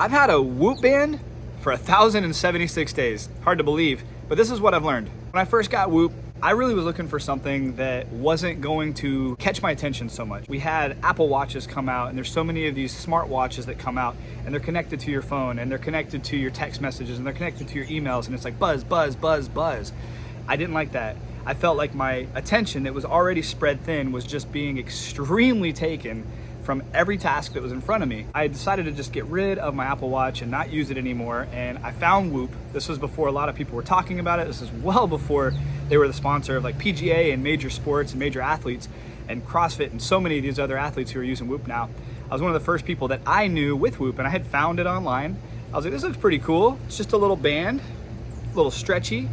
I've had a Whoop band for 1,076 days. Hard to believe, but this is what I've learned. When I first got Whoop, I really was looking for something that wasn't going to catch my attention so much. We had Apple Watches come out, and there's so many of these smart watches that come out, and they're connected to your phone, and they're connected to your text messages, and they're connected to your emails, and it's like buzz, buzz, buzz, buzz. I didn't like that. I felt like my attention that was already spread thin was just being extremely taken from every task that was in front of me. I decided to just get rid of my Apple Watch and not use it anymore, and I found Whoop. This was before a lot of people were talking about it. This is well before they were the sponsor of like PGA and major sports and major athletes and CrossFit and so many of these other athletes who are using Whoop now. I was one of the first people that I knew with Whoop, and I had found it online. I was like, this looks pretty cool. It's just a little band, a little stretchy,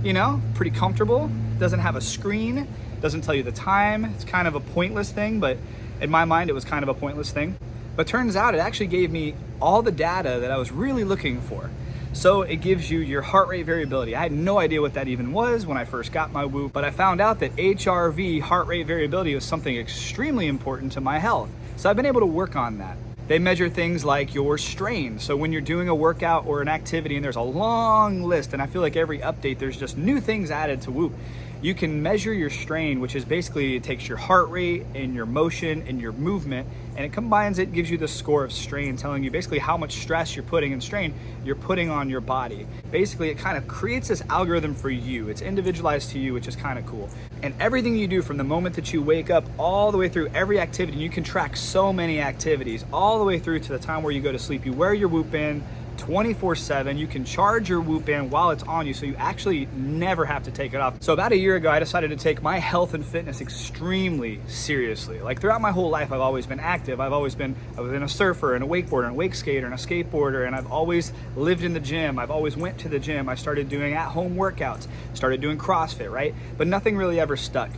you know, pretty comfortable. Doesn't have a screen, doesn't tell you the time. It's kind of a pointless thing, but in my mind, it was kind of a pointless thing. But turns out it actually gave me all the data that I was really looking for. So it gives you your heart rate variability. I had no idea what that even was when I first got my Whoop, but I found out that HRV, heart rate variability, was something extremely important to my health. So I've been able to work on that. They measure things like your strain. So when you're doing a workout or an activity, and there's a long list, and I feel like every update, there's just new things added to Whoop. You can measure your strain, which is basically, it takes your heart rate and your motion and your movement, and it combines it, gives you the score of strain, telling you basically how much stress you're putting and strain you're putting on your body. Basically, it kind of creates this algorithm for you. It's individualized to you, which is kind of cool. And everything you do from the moment that you wake up all the way through every activity, you can track so many activities, all the way through to the time where you go to sleep. You wear your Whoop band 24/7. You can charge your Whoop band while it's on you, so you actually never have to take it off. So about a year ago, I decided to take my health and fitness extremely seriously. Like throughout my whole life, I've always been active. I've been a surfer and a wakeboarder and a wake skater and a skateboarder, and I've always lived in the gym. I've always went to the gym. I started doing at-home workouts, started doing CrossFit, right? But nothing really ever stuck.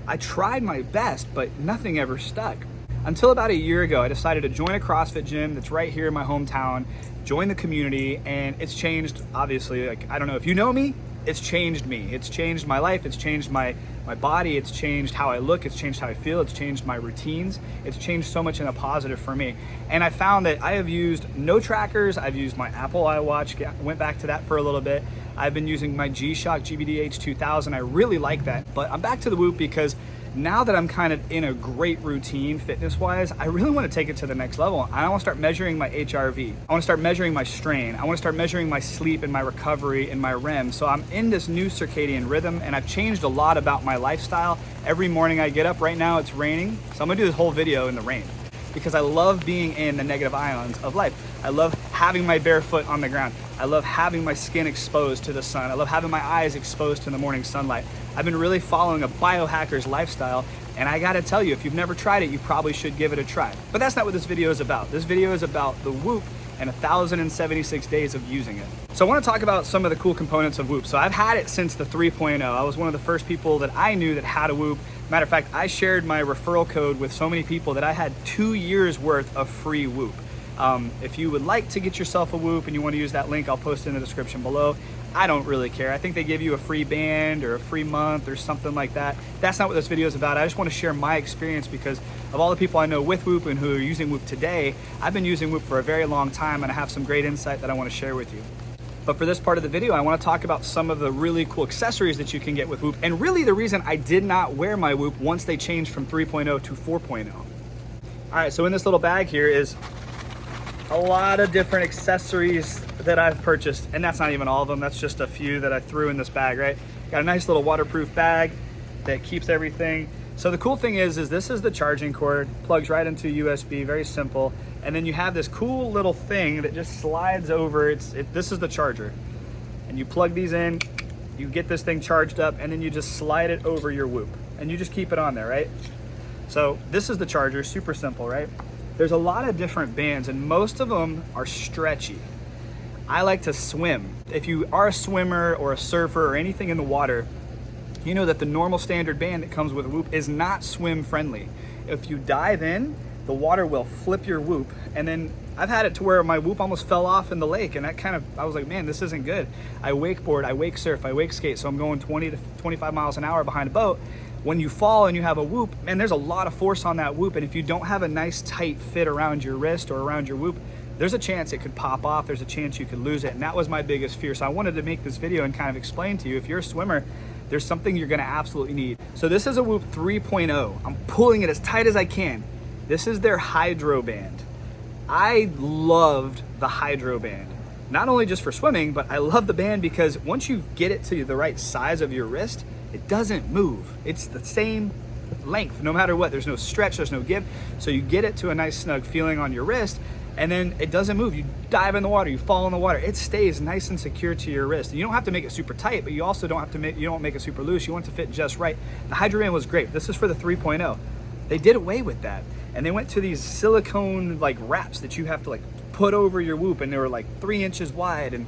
I tried my best, but nothing ever stuck. Until about a year ago, I decided to join a CrossFit gym that's right here in my hometown, join the community, and it's changed, obviously. Like, I don't know if you know me, it's changed me. It's changed my life, it's changed my body, it's changed how I look, it's changed how I feel, it's changed my routines, it's changed so much in a positive for me. And I found that I have used no trackers, I've used my Apple iWatch, went back to that for a little bit. I've been using my GShock GBDH 2000, I really like that. But I'm back to the Whoop because now that I'm kind of in a great routine fitness-wise, I really want to take it to the next level. I want to start measuring my HRV. I want to start measuring my strain. I want to start measuring my sleep and my recovery and my REM. So I'm in this new circadian rhythm, and I've changed a lot about my lifestyle. Every morning I get up, right now it's raining, so I'm gonna do this whole video in the rain because I love being in the negative ions of life. I love having my bare foot on the ground. I love having my skin exposed to the sun. I love having my eyes exposed to the morning sunlight. I've been really following a biohacker's lifestyle, and I gotta tell you, if you've never tried it, you probably should give it a try. But that's not what this video is about. This video is about the Whoop and 1,076 days of using it. So I wanna talk about some of the cool components of Whoop. So I've had it since the 3.0. I was one of the first people that I knew that had a Whoop. Matter of fact, I shared my referral code with so many people that I had 2 years worth of free Whoop. If you would like to get yourself a Whoop and you want to use that link, I'll post it in the description below. I don't really care. I think they give you a free band or a free month or something like that. That's not what this video is about. I just want to share my experience because of all the people I know with Whoop and who are using Whoop today. I've been using Whoop for a very long time, and I have some great insight that I want to share with you. But for this part of the video, I want to talk about some of the really cool accessories that you can get with Whoop, and really the reason I did not wear my Whoop once they changed from 3.0 to 4.0. All right, so in this little bag here is a lot of different accessories that I've purchased, and that's not even all of them. That's just a few that I threw in this bag, right? Got a nice little waterproof bag that keeps everything. So the cool thing is this is the charging cord, plugs right into USB, very simple. And then you have this cool little thing that just slides over. This is the charger. And you plug these in, you get this thing charged up, and then you just slide it over your Whoop. And you just keep it on there, right? So this is the charger, super simple, right? There's a lot of different bands, and most of them are stretchy. I like to swim. If you are a swimmer or a surfer or anything in the water, you know that the normal standard band that comes with a Whoop is not swim friendly. If you dive in, the water will flip your Whoop, and then I've had it to where my Whoop almost fell off in the lake, and I was like, man, this isn't good. I wakeboard, I wake surf, I wake skate, so I'm going 20 to 25 miles an hour behind a boat. When you fall and you have a Whoop, man, there's a lot of force on that Whoop, and if you don't have a nice tight fit around your wrist or around your Whoop, there's a chance it could pop off. There's a chance you could lose it. And that was my biggest fear. So I wanted to make this video and kind of explain to you, if you're a swimmer, there's something you're gonna absolutely need. So this is a Whoop 3.0. I'm pulling it as tight as I can. This is their Hydro Band. I loved the Hydro Band. Not only just for swimming, but I love the band because once you get it to the right size of your wrist, it doesn't move. It's the same length, no matter what. There's no stretch, there's no give. So you get it to a nice snug feeling on your wrist, and then it doesn't move. You dive in the water, you fall in the water, it stays nice and secure to your wrist. You don't have to make it super tight, but you also don't have to make, you don't make it super loose. You want it to fit just right. The Hydro Band was great. This is for the 3.0. They did away with that, and they went to these silicone like wraps that you have to like put over your Whoop, and they were like 3 inches wide, and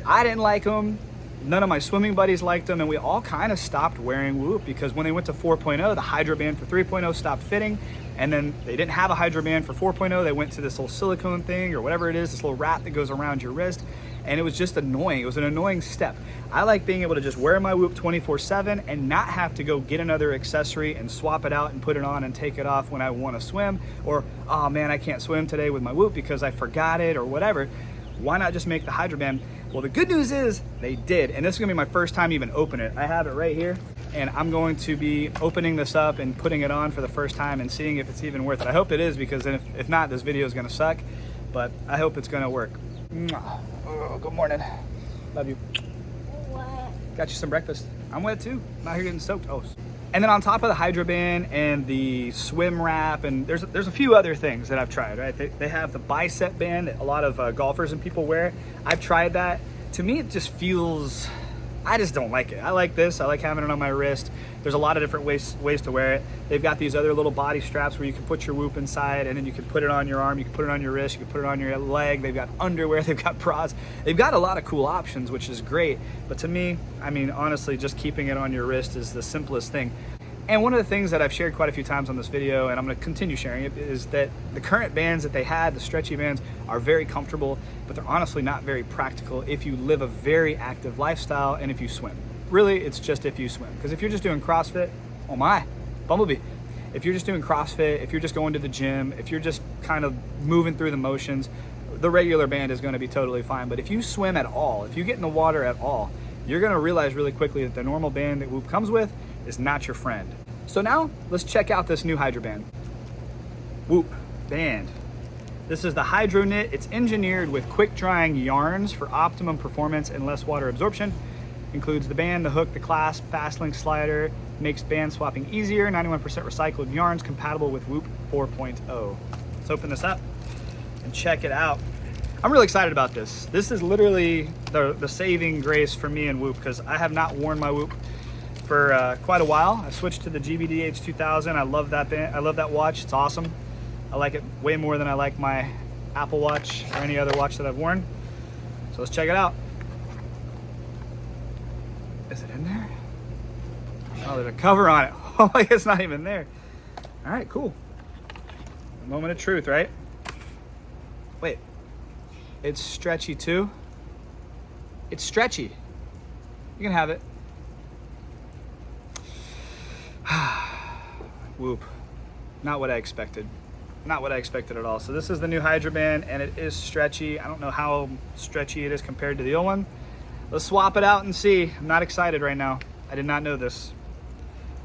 I didn't like them. None of my swimming buddies liked them, and we all kind of stopped wearing Whoop because when they went to 4.0, the Hydro Band for 3.0 stopped fitting, and then they didn't have a Hydro Band for 4.0. They went to this little silicone thing or whatever it is, this little wrap that goes around your wrist, and it was just annoying. It was an annoying step. I like being able to just wear my Whoop 24/7 and not have to go get another accessory and swap it out and put it on and take it off when I want to swim, or, oh man, I can't swim today with my Whoop because I forgot it or whatever. Why not just make the Hydro Band? Well, the good news is they did, and this is gonna be my first time even opening it. I have it right here, and I'm going to be opening this up and putting it on for the first time and seeing if it's even worth it. I hope it is, because if not, this video is gonna suck, but I hope it's gonna work. Oh, good morning. Love you. What? Got you some breakfast. I'm wet too. I'm out here getting soaked. Oh. And then on top of the Hydro Band and the swim wrap, and there's a few other things that I've tried, right? They have the bicep band that a lot of golfers and people wear. I've tried that. To me, it just feels, I just don't like it. I like this. I like having it on my wrist. There's a lot of different ways to wear it. They've got these other little body straps where you can put your Whoop inside, and then you can put it on your arm, you can put it on your wrist, you can put it on your leg. They've got underwear, they've got bras. They've got a lot of cool options, which is great. But to me, I mean, honestly, just keeping it on your wrist is the simplest thing. And one of the things that I've shared quite a few times on this video, and I'm gonna continue sharing it, is that the current bands that they had, the stretchy bands, are very comfortable, but they're honestly not very practical if you live a very active lifestyle and if you swim. Really, it's just if you swim. Because if you're just doing CrossFit, oh my, Bumblebee. If you're just doing CrossFit, if you're just going to the gym, if you're just kind of moving through the motions, the regular band is gonna be totally fine. But if you swim at all, if you get in the water at all, you're gonna realize really quickly that the normal band that Whoop comes with is not your friend. So now let's check out this new Hydro Band. Whoop band. This is the HydroKnit. It's engineered with quick drying yarns for optimum performance and less water absorption. Includes the band, the hook, the clasp, fast link slider, makes band swapping easier, 91% recycled yarns, compatible with Whoop 4.0. Let's open this up and check it out. I'm really excited about this. This is literally the saving grace for me and Whoop, because I have not worn my Whoop for quite a while. I switched to the GBDH 2000. I love that band. I love that watch. It's awesome. I like it way more than I like my Apple Watch or any other watch that I've worn. So let's check it out. Is it in there? Oh, there's a cover on it. Oh, it's not even there. All right, cool. A moment of truth, right? Wait, it's stretchy too? It's stretchy. You can have it. Whoop. Not what I expected. Not what I expected at all. So this is the new Hydro Band, and it is stretchy. I don't know how stretchy it is compared to the old one. Let's swap it out and see. I'm not excited right now. I did not know this.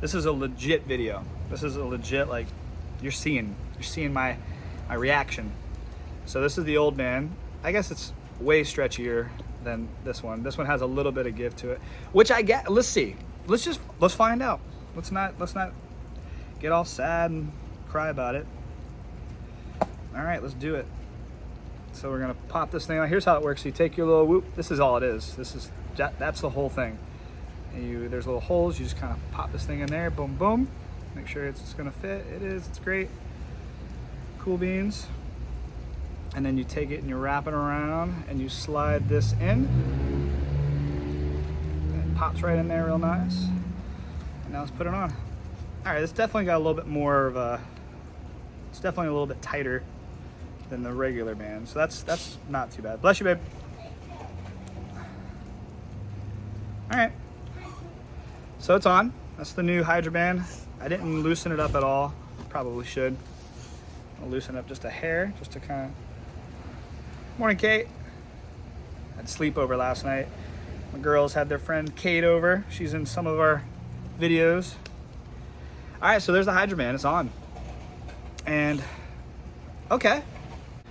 This is a legit video. This is a legit, like, you're seeing my reaction. So this is the old band. I guess it's way stretchier than this one. This one has a little bit of give to it, which I get. Let's see. Let's find out. Let's not get all sad and cry about it. All right, let's do it. So we're gonna pop this thing out. Here's how it works. You take your little Whoop. This is all it is. That's the whole thing. And there's little holes. You just kind of pop this thing in there. Boom, boom. Make sure it's gonna fit. It is. It's great. Cool beans. And then you take it and you wrap it around and you slide this in. And it pops right in there real nice. And now let's put it on. All right, it's definitely got a little bit more of a, it's definitely a little bit tighter than the regular band. So that's not too bad. Bless you, babe. All right. So it's on. That's the new Hydro Band. I didn't loosen it up at all. Probably should. I'll loosen it up just a hair, just to kind of Morning, Kate. Had sleepover last night. My girls had their friend Kate over. She's in some of our videos. All right, so there's the Hydro Band. It's on. And okay.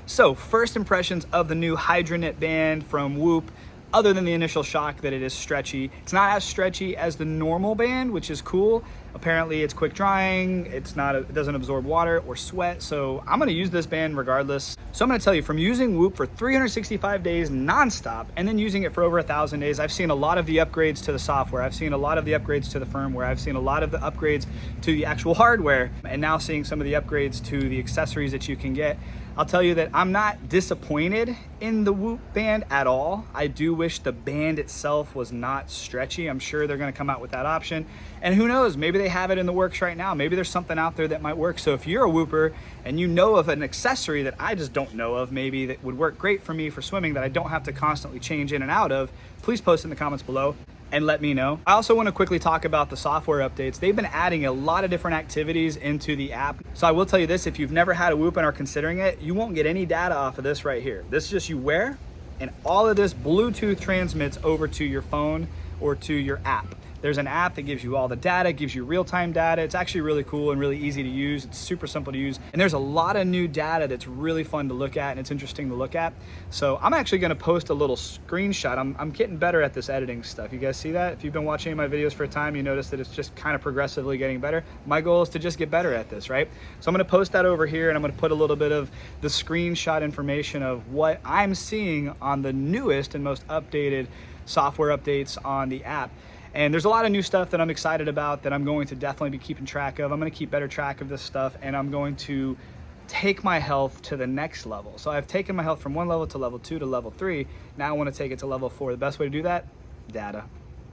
So first impressions of the new HydroKnit band from Whoop. Other than the initial shock that it is stretchy. It's not as stretchy as the normal band, which is cool. Apparently it's quick drying, it doesn't absorb water or sweat, so I'm gonna use this band regardless. So I'm gonna tell you, from using Whoop for 365 days nonstop and then using it for over 1,000 days, I've seen a lot of the upgrades to the software, I've seen a lot of the upgrades to the firmware, I've seen a lot of the upgrades to the actual hardware, and now seeing some of the upgrades to the accessories that you can get. I'll tell you that I'm not disappointed in the Whoop band at all. I do wish the band itself was not stretchy. I'm sure they're gonna come out with that option. And who knows, maybe they have it in the works right now. Maybe there's something out there that might work. So if you're a Whooper and you know of an accessory that I just don't know of, maybe that would work great for me for swimming that I don't have to constantly change in and out of, please post in the comments below and let me know. I also want to quickly talk about the software updates. They've been adding a lot of different activities into the app. So I will tell you this, if you've never had a Whoop and are considering it, you won't get any data off of this right here. This is just you wear, and all of this Bluetooth transmits over to your phone or to your app. There's an app that gives you all the data, gives you real-time data. It's actually really cool and really easy to use. It's super simple to use. And there's a lot of new data that's really fun to look at and it's interesting to look at. So I'm actually gonna post a little screenshot. I'm getting better at this editing stuff. You guys see that? If you've been watching my videos for a time, you notice that it's just kind of progressively getting better. My goal is to just get better at this, right? So I'm gonna post that over here and I'm gonna put a little bit of the screenshot information of what I'm seeing on the newest and most updated software updates on the app. And there's a lot of new stuff that I'm excited about that I'm going to definitely be keeping track of. I'm gonna keep better track of this stuff and I'm going to take my health to the next level. So I've taken my health from one level to level 2 to level 3. Now I wanna take it to level 4. The best way to do that? Data.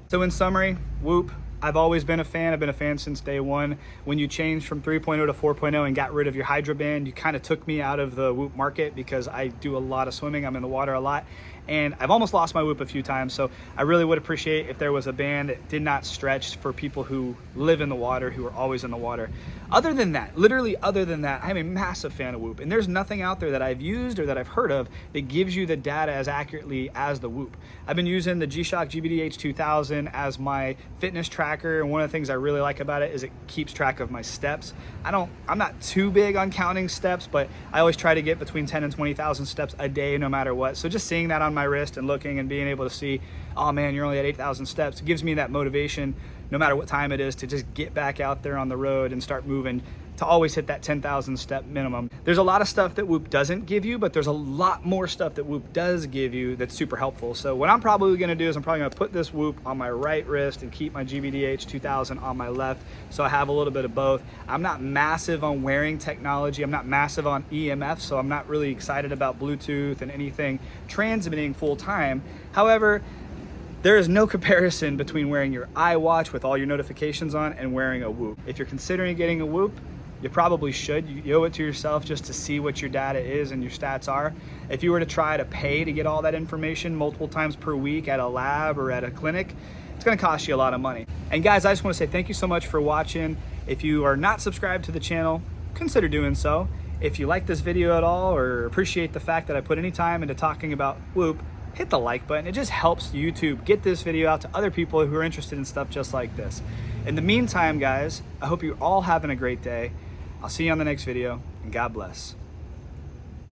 So in summary, Whoop, I've always been a fan. I've been a fan since day one. When you changed from 3.0 to 4.0 and got rid of your Hydro Band, you kind of took me out of the Whoop market because I do a lot of swimming. I'm in the water a lot. And I've almost lost my Whoop a few times. So I really would appreciate if there was a band that did not stretch for people who live in the water, who are always in the water. Other than that, literally other than that, I'm a massive fan of Whoop. And there's nothing out there that I've used or that I've heard of that gives you the data as accurately as the Whoop. I've been using the GShock GBDH 2000 as my fitness tracker. And one of the things I really like about it is it keeps track of my steps. I'm not too big on counting steps, but I always try to get between 10 and 20,000 steps a day, no matter what. So just seeing that on my wrist and looking and being able to see, oh man, you're only at 8,000 steps, it gives me that motivation, no matter what time it is, to just get back out there on the road and start moving, to always hit that 10,000 step minimum. There's a lot of stuff that Whoop doesn't give you, but there's a lot more stuff that Whoop does give you that's super helpful. So what I'm probably gonna do is I'm probably gonna put this Whoop on my right wrist and keep my GBDH 2000 on my left, so I have a little bit of both. I'm not massive on wearing technology. I'm not massive on EMF, so I'm not really excited about Bluetooth and anything transmitting full time. However, there is no comparison between wearing your iWatch with all your notifications on and wearing a Whoop. If you're considering getting a Whoop, you probably should. You owe it to yourself just to see what your data is and your stats are. If you were to try to pay to get all that information multiple times per week at a lab or at a clinic, it's gonna cost you a lot of money. And guys, I just wanna say thank you so much for watching. If you are not subscribed to the channel, consider doing so. If you like this video at all or appreciate the fact that I put any time into talking about Whoop, hit the like button. It just helps YouTube get this video out to other people who are interested in stuff just like this. In the meantime, guys, I hope you're all having a great day. I'll see you on the next video, and God bless.